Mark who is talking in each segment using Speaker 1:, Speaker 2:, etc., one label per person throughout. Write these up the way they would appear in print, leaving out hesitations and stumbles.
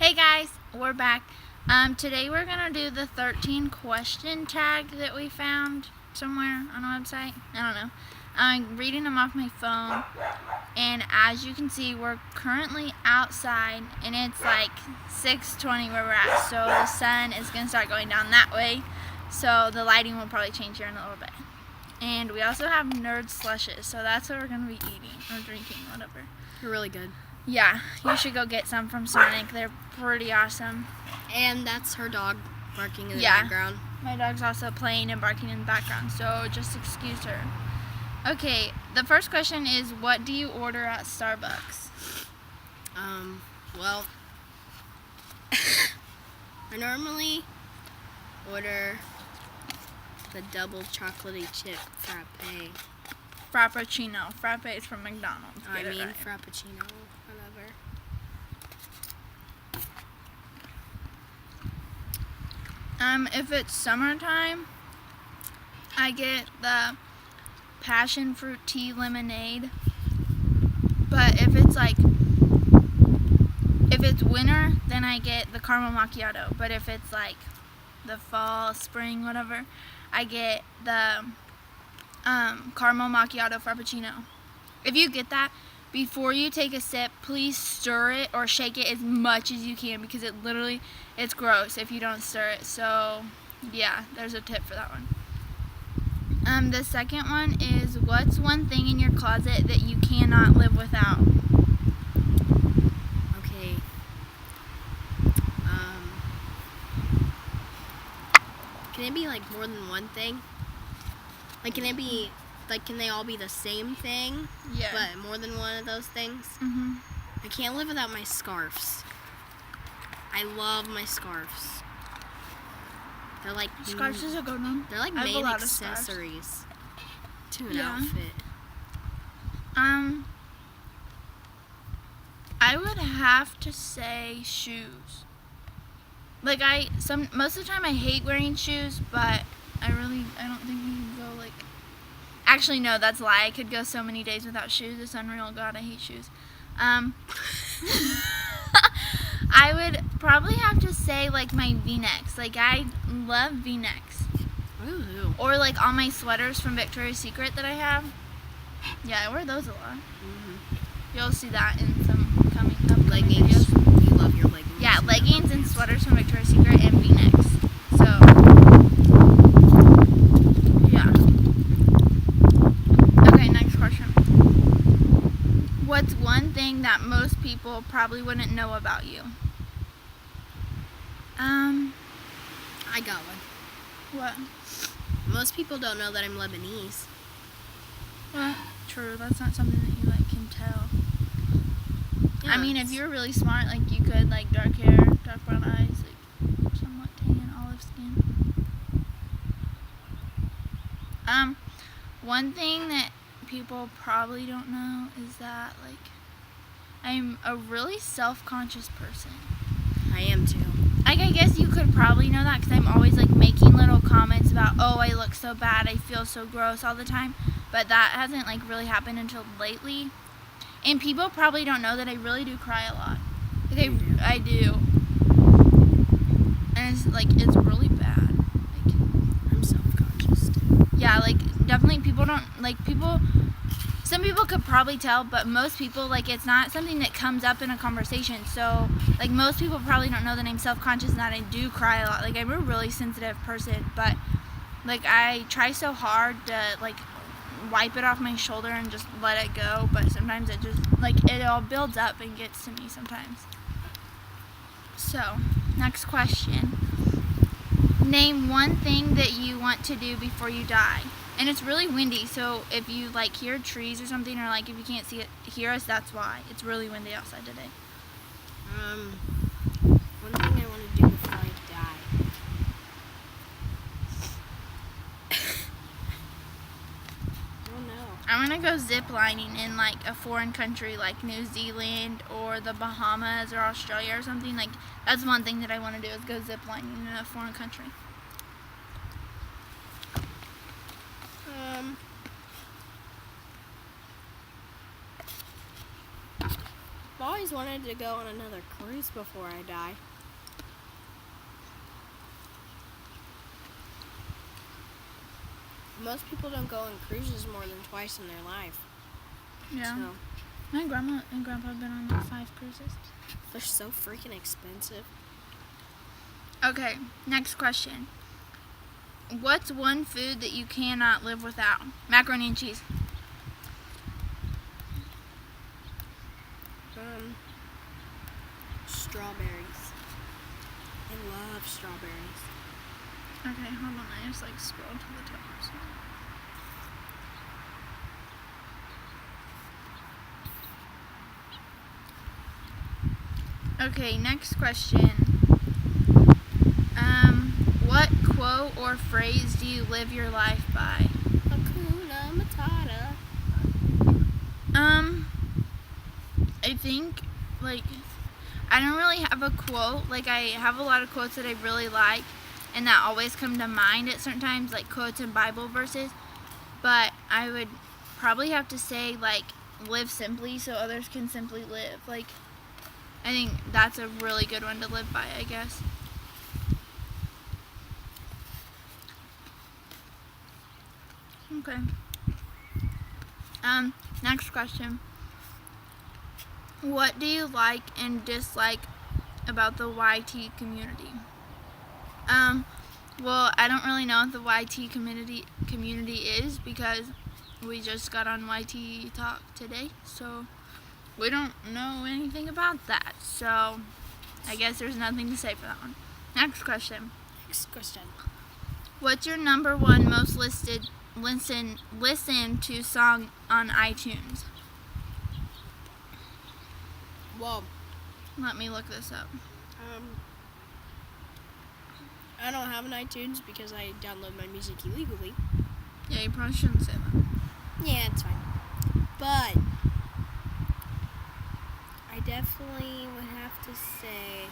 Speaker 1: Hey guys, we're back. Today we're gonna do the 13 question tag that we found somewhere on a website. I don't know. I'm reading them off my phone, and as you can see, we're currently outside, and it's like 6:20 where we're at. So the sun is gonna start going down that way. So the lighting will probably change here in a little bit. And we also have nerd slushes, so that's what we're gonna be eating or drinking, whatever.
Speaker 2: They're really good.
Speaker 1: Yeah, you should go get some from Sonic. They're pretty awesome.
Speaker 2: And that's her dog barking in the background.
Speaker 1: My dog's also playing and barking in the background, so just excuse her. Okay, the first question is, what do you order at Starbucks?
Speaker 2: Well, I normally order the double chocolatey chip frappe.
Speaker 1: Frappuccino. Frappe is from McDonald's.
Speaker 2: Frappuccino, whatever.
Speaker 1: If it's summertime, I get the passion fruit tea lemonade. But if it's winter, then I get the caramel macchiato. But if it's like the fall, spring, whatever, I get the caramel macchiato frappuccino. If you get that, before you take a sip, please stir it or shake it as much as you can, because it's gross if you don't stir it. So yeah, there's a tip for that one. The second one is, what's one thing in your closet that you cannot live without?
Speaker 2: Okay. Can it be like more than one thing? Like, can they all be the same thing?
Speaker 1: Yeah.
Speaker 2: But more than one of those things?
Speaker 1: Mhm.
Speaker 2: I can't live without my scarves. I love my scarves. They're like
Speaker 1: Scarves is a good one.
Speaker 2: They're like
Speaker 1: I have a
Speaker 2: main
Speaker 1: lot of scarves.
Speaker 2: accessories to an
Speaker 1: Yeah.
Speaker 2: outfit.
Speaker 1: I would have to say shoes. Like most of the time I hate wearing shoes, but I don't think we can go like. Actually, no, that's a lie. I could go so many days without shoes. It's unreal. God, I hate shoes. I would probably have to say like my V-necks. Like, I love V-necks.
Speaker 2: Ooh.
Speaker 1: Or like all my sweaters from Victoria's Secret that I have. Yeah, I wear those a lot.
Speaker 2: Mm-hmm.
Speaker 1: You'll see that in some upcoming
Speaker 2: Leggings.
Speaker 1: videos.
Speaker 2: You love your leggings.
Speaker 1: Yeah, leggings and sweaters from Victoria's Secret and V-necks. So, yeah. Okay, next question. What's one thing that most people probably wouldn't know about you?
Speaker 2: I got one.
Speaker 1: What?
Speaker 2: Most people don't know that I'm Lebanese.
Speaker 1: Well, true. That's not something that you can tell.
Speaker 2: Yeah,
Speaker 1: I mean, if you're really smart, you could dark hair, dark brown eyes, somewhat tan, olive skin. One thing that people probably don't know is that I'm a really self-conscious person.
Speaker 2: I am too.
Speaker 1: I guess you could probably know that because I'm always making little comments about, oh, I look so bad, I feel so gross all the time. But that hasn't really happened until lately. And people probably don't know that I really do cry a lot. I do. And it's really bad.
Speaker 2: I'm self-conscious too.
Speaker 1: Yeah, definitely people don't, some people could probably tell, but most people, it's not something that comes up in a conversation. So, most people probably don't know that I'm self-conscious and that I do cry a lot. I'm a really sensitive person, but, I try so hard to, wipe it off my shoulder and just let it go, but sometimes it just, it all builds up and gets to me sometimes. So, next question. Name one thing that you want to do before you die. And it's really windy, so if you hear trees or something, or if you can't hear us, that's why. It's really windy outside today.
Speaker 2: One thing I want to do before I die. Oh no.
Speaker 1: I want to go zip lining in a foreign country like New Zealand or the Bahamas or Australia or something. That's one thing that I want to do, is go zip lining in a foreign country.
Speaker 2: always wanted to go on another cruise before I die. Most people don't go on cruises more than twice in their life.
Speaker 1: Yeah.
Speaker 2: So,
Speaker 1: My grandma and grandpa have been on like 5 cruises.
Speaker 2: they're so freaking expensive.
Speaker 1: Okay, next question. What's one food that you cannot live without? Macaroni and cheese.
Speaker 2: Strawberries. I love strawberries.
Speaker 1: Okay, hold on. I just like scrolled to the top. Okay, next question. What quote or phrase do you live your life by?
Speaker 2: Hakuna Matata.
Speaker 1: I think, like, I don't really have a quote. Like, I have a lot of quotes that I really like and that always come to mind at certain times, like quotes and Bible verses. But I would probably have to say, like, live simply so others can simply live. Like, I think that's a really good one to live by, I guess. Okay. Next question. What do you like and dislike about the YT community? Well, I don't really know what the YT community is because we just got on YT Talk today, so we don't know anything about that. So I guess there's nothing to say for that one. Next question. What's your number one most listen to song on iTunes?
Speaker 2: Well,
Speaker 1: Let me look this up.
Speaker 2: I don't have an iTunes because I download my music illegally.
Speaker 1: Yeah, you probably shouldn't say that.
Speaker 2: Yeah, it's fine. But I definitely would have to say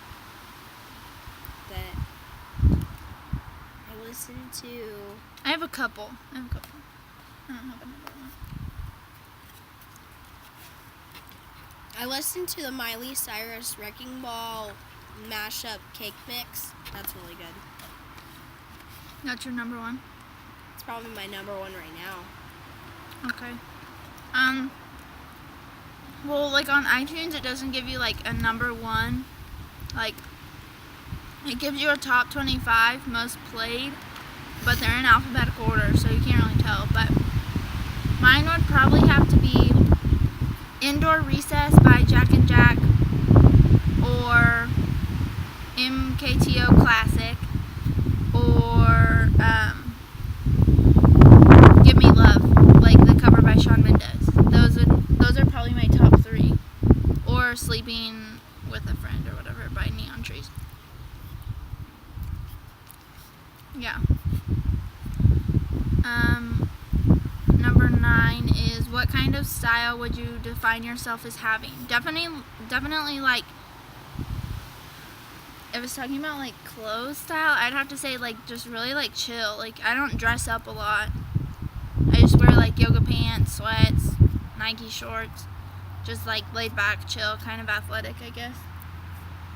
Speaker 2: that I listen to...
Speaker 1: I have a couple. I don't have a number one.
Speaker 2: I listen to the Miley Cyrus Wrecking Ball mashup cake mix. That's really good.
Speaker 1: That's your number one?
Speaker 2: It's probably my number one right now.
Speaker 1: Okay. Well, like on iTunes, it doesn't give you like a number one. Like, it gives you a top 25 most played, but they're in alphabetical order, so you can't really tell. But mine would probably have to be Indoor Recess by Jack and Jack, or MKTO Classic, or Give Me Love, like the cover by Shawn Mendes. Those are probably my top 3. Or Sleeping with a Friend or whatever by Neon Trees. Yeah. Number 9 is, what kind of style would you define yourself as having? Definitely like, if it's talking about like clothes style, I'd have to say like just really like chill. Like, I don't dress up a lot. I just wear like yoga pants, sweats, Nike shorts, just like laid back, chill, kind of athletic, I guess.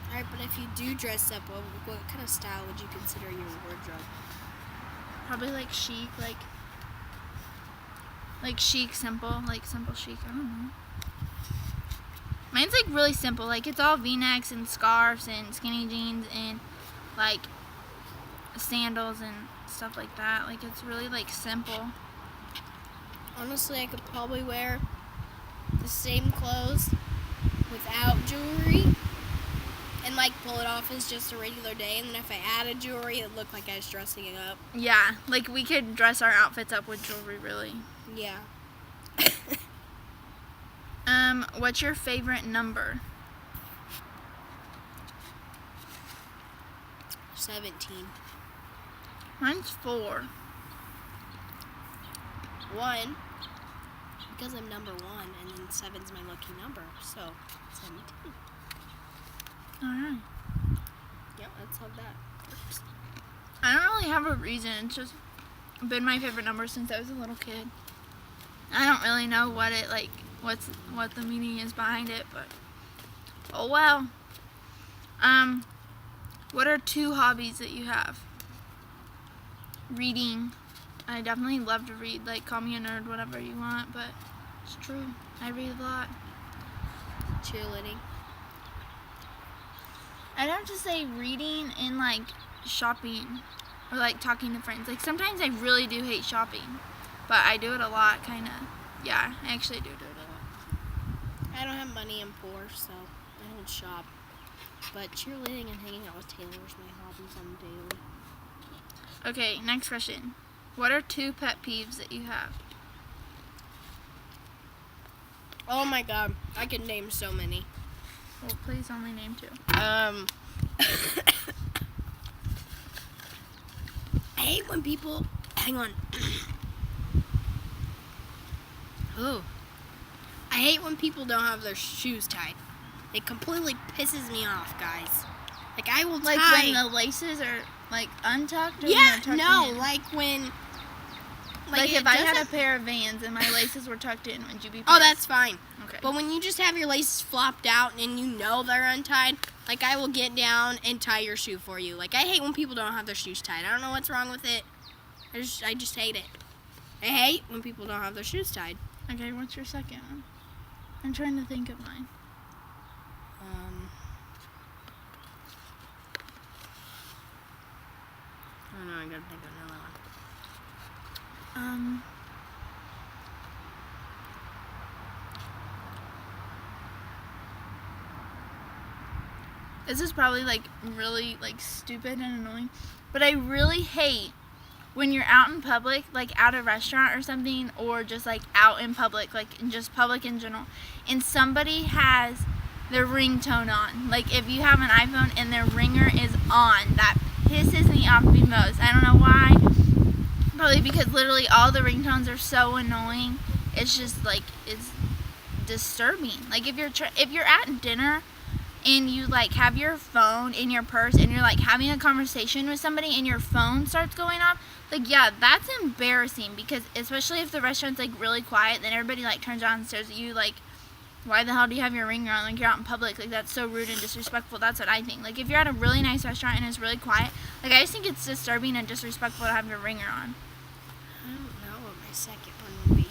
Speaker 2: Alright, but if you do dress up, what kind of style would you consider your wardrobe?
Speaker 1: Probably like chic, like chic, simple chic, I don't know. Mine's like really simple, like it's all V-necks and scarves and skinny jeans and like sandals and stuff like that. Like, it's really like simple.
Speaker 2: Honestly, I could probably wear the same clothes without jewelry and like pull it off as just a regular day, and then if I added jewelry, it'd look like I was dressing it up.
Speaker 1: Yeah, like we could dress our outfits up with jewelry, really.
Speaker 2: Yeah.
Speaker 1: What's your favorite number?
Speaker 2: 17.
Speaker 1: Mine's 4.
Speaker 2: 1, because I'm number 1, and then 7's my lucky number, so 17.
Speaker 1: Alright.
Speaker 2: Yeah, let's have that.
Speaker 1: I don't really have a reason. It's just been my favorite number since I was a little kid. I don't really know what the meaning is behind it, but Oh, well. What are 2 hobbies that you have? Reading. I definitely love to read. Like, call me a nerd, whatever you want, but it's true. I read a lot.
Speaker 2: Cheerleading.
Speaker 1: I'd have to say reading and, like, shopping. Or, like, talking to friends. Like, sometimes I really do hate shopping. But I do it a lot, kind of. Yeah, I actually do it a lot.
Speaker 2: I don't have money, I'm poor, so I don't shop. But cheerleading and hanging out with Taylor is my hobbies on the daily.
Speaker 1: Okay, next question. What are 2 pet peeves that you have?
Speaker 2: Oh my god, I could name so many.
Speaker 1: Well, please only name 2.
Speaker 2: I hate when people... Hang on. Ooh. I hate when people don't have their shoes tied. It completely pisses me off, guys. Like, I will
Speaker 1: Like
Speaker 2: tie...
Speaker 1: when the laces are, like, untucked? Or
Speaker 2: Yeah,
Speaker 1: when they're tucked
Speaker 2: no,
Speaker 1: in?
Speaker 2: like when...
Speaker 1: Like
Speaker 2: it
Speaker 1: if I had a
Speaker 2: doesn't-
Speaker 1: pair of Vans and my laces were tucked in, would you be pissed?
Speaker 2: Oh, that's fine.
Speaker 1: Okay.
Speaker 2: But when you just have your laces flopped out and you know they're untied, like, I will get down and tie your shoe for you. Like, I hate when people don't have their shoes tied. I don't know what's wrong with it. I just hate it. I hate when people don't have their shoes tied.
Speaker 1: Okay, what's your second one? I'm trying to think of mine.
Speaker 2: I don't know, I gotta think of another one.
Speaker 1: This is probably, like, really, like, stupid and annoying, but I really hate when you're out in public, like, at a restaurant or something, or just, like, out in public, like, just public in general, and somebody has their ringtone on. Like, if you have an iPhone and their ringer is on, that pisses me off the most. I don't know why. Probably because literally all the ringtones are so annoying. It's just, like, it's disturbing. Like, if you're at dinner and you, like, have your phone in your purse and you're, like, having a conversation with somebody and your phone starts going off, like, yeah, that's embarrassing, because especially if the restaurant's, like, really quiet, then everybody, like, turns around and stares at you, like, why the hell do you have your ringer on? Like, you're out in public. Like, that's so rude and disrespectful. That's what I think. Like, if you're at a really nice restaurant and it's really quiet, like, I just think it's disturbing and disrespectful to have your ringer on.
Speaker 2: I don't know what my second one would be.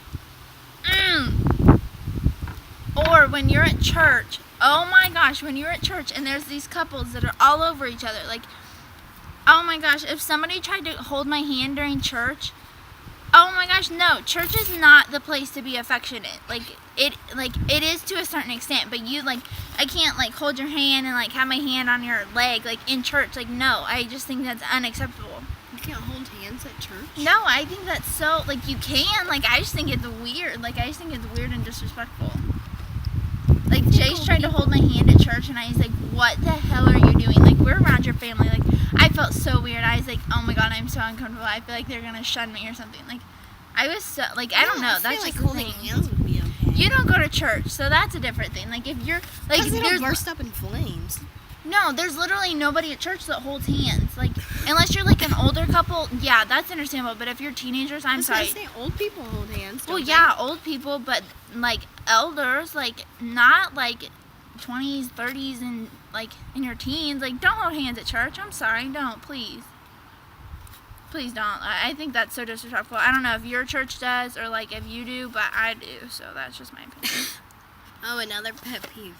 Speaker 1: Or when you're at church, oh my gosh, when you're at church and there's these couples that are all over each other, like, oh my gosh, if somebody tried to hold my hand during church, oh my gosh, no, church is not the place to be affectionate. It is to a certain extent, but you, like, I can't, like, hold your hand and, like, have my hand on your leg, like, in church. Like, no, I just think that's unacceptable.
Speaker 2: You can't hold hands at church?
Speaker 1: No, I think that's so, like, you can, like, I just think it's weird. Like, I just think it's weird and disrespectful. Like, Jace tried to hold my hand at church, and I was like, what the hell are you doing? Like, we're around your family. Like, I felt so weird. I was like, oh my god, I'm so uncomfortable. I feel like they're gonna shun me or something. Like, I was so, like, I don't know.
Speaker 2: I
Speaker 1: That's
Speaker 2: feel like
Speaker 1: just the
Speaker 2: holding
Speaker 1: thing.
Speaker 2: hands would be okay.
Speaker 1: You don't go to church, so that's a different thing. Like, if you're, like,
Speaker 2: Because they don't
Speaker 1: there's,
Speaker 2: burst up in flames.
Speaker 1: no, there's literally nobody at church that holds hands. Like, unless you're, like, an older couple, yeah, that's understandable. But if you're teenagers, I'm sorry.
Speaker 2: I was gonna say, old people hold hands,
Speaker 1: Well,
Speaker 2: don't
Speaker 1: yeah, old people, but, like, elders, like, not, like, 20s, 30s, and, like, in your teens. Like, don't hold hands at church. I'm sorry, don't, please. Please don't. I think that's so disrespectful. I don't know if your church does or, like, if you do, but I do, so that's just my opinion.
Speaker 2: Oh, another pet peeve.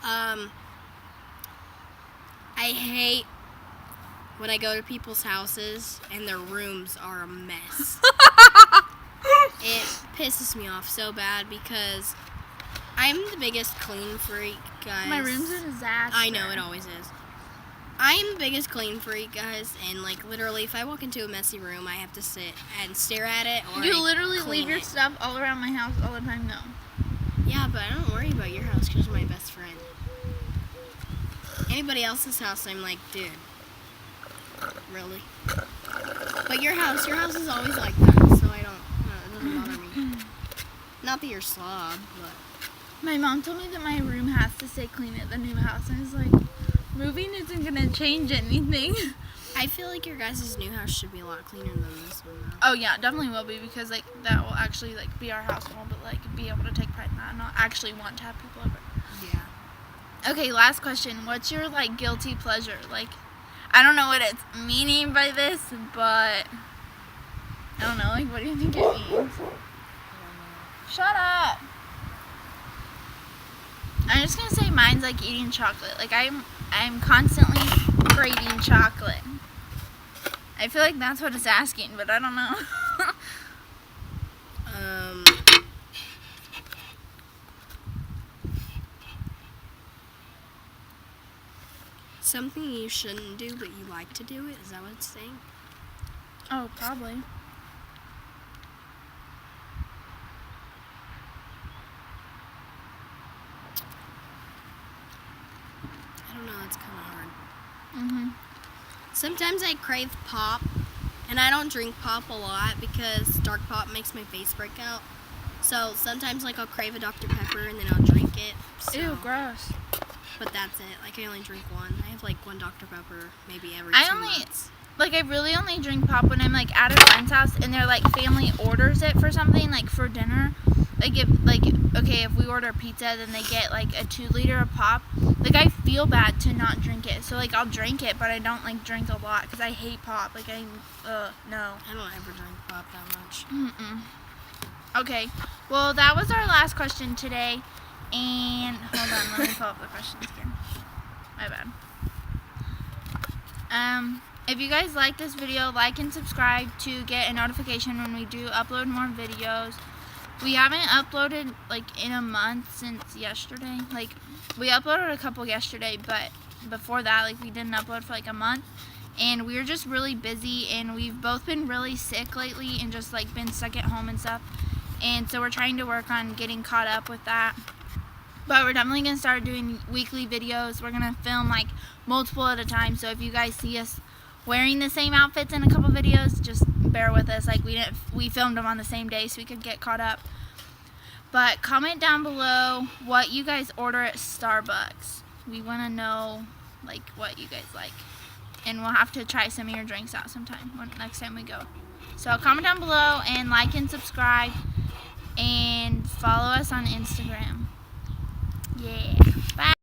Speaker 2: I hate when I go to people's houses and their rooms are a mess. It pisses me off so bad because I'm the biggest clean freak, guys.
Speaker 1: My room's a disaster.
Speaker 2: I know, it always is. I'm the biggest clean freak, guys, and, like, literally, if I walk into a messy room, I have to sit and stare at it or
Speaker 1: You literally
Speaker 2: clean
Speaker 1: leave your
Speaker 2: it.
Speaker 1: stuff all around my house all the time, though.
Speaker 2: Yeah, but I don't worry about your house because you're my best friend. Anybody else's house, I'm like, dude, really? But your house is always like that, so it doesn't bother me. Not that you're a slob, but...
Speaker 1: My mom told me that my room has to stay clean at the new house. I was like, moving isn't going to change anything.
Speaker 2: I feel like your guys' new house should be a lot cleaner than this one, though.
Speaker 1: Oh, yeah, definitely will be, because, like, that will actually, like, be our household, but, like, be able to take pride in that and not actually want to have people over.
Speaker 2: Yeah.
Speaker 1: Okay, last question. What's your like guilty pleasure? Like, I don't know what it's meaning by this, but I don't know. Like, what do you think it means? Shut up. I'm just gonna say mine's like eating chocolate. Like I'm constantly craving chocolate. I feel like that's what it's asking, but I don't know.
Speaker 2: Something you shouldn't do, but you like to do it. Is that what it's saying?
Speaker 1: Oh, probably.
Speaker 2: I don't know. It's kind of hard.
Speaker 1: Mhm.
Speaker 2: Sometimes I crave pop, and I don't drink pop a lot because dark pop makes my face break out. So sometimes like I'll crave a Dr. Pepper and then I'll drink it. So,
Speaker 1: Ew, gross.
Speaker 2: But that's it. Like I only drink one. I have like one Dr. Pepper maybe every
Speaker 1: I
Speaker 2: 2
Speaker 1: only-
Speaker 2: months.
Speaker 1: Like, I really only drink pop when I'm like at a friend's house and their like family orders it for something, like for dinner. Like if we order pizza, then they get like a 2 liter of pop. Like I feel bad to not drink it, so like I'll drink it, but I don't like drink a lot because I hate pop. Like no.
Speaker 2: I don't ever drink pop that much.
Speaker 1: Okay, well that was our last question today, and hold on, let me pull up the questions again. My bad. If you guys like this video, like and subscribe to get a notification when we do upload more videos. We haven't uploaded like in a month since yesterday. Like we uploaded a couple yesterday, but before that, like we didn't upload for like a month. And we were just really busy, and we've both been really sick lately and just like been stuck at home and stuff. And so we're trying to work on getting caught up with that. But we're definitely going to start doing weekly videos. We're going to film like multiple at a time. So if you guys see us wearing the same outfits in a couple videos, just bear with us. Like we filmed them on the same day so we could get caught up. But comment down below what you guys order at Starbucks. We want to know like what you guys like. And we'll have to try some of your drinks out sometime next time we go. So comment down below and like and subscribe and follow us on Instagram. Yeah. Bye.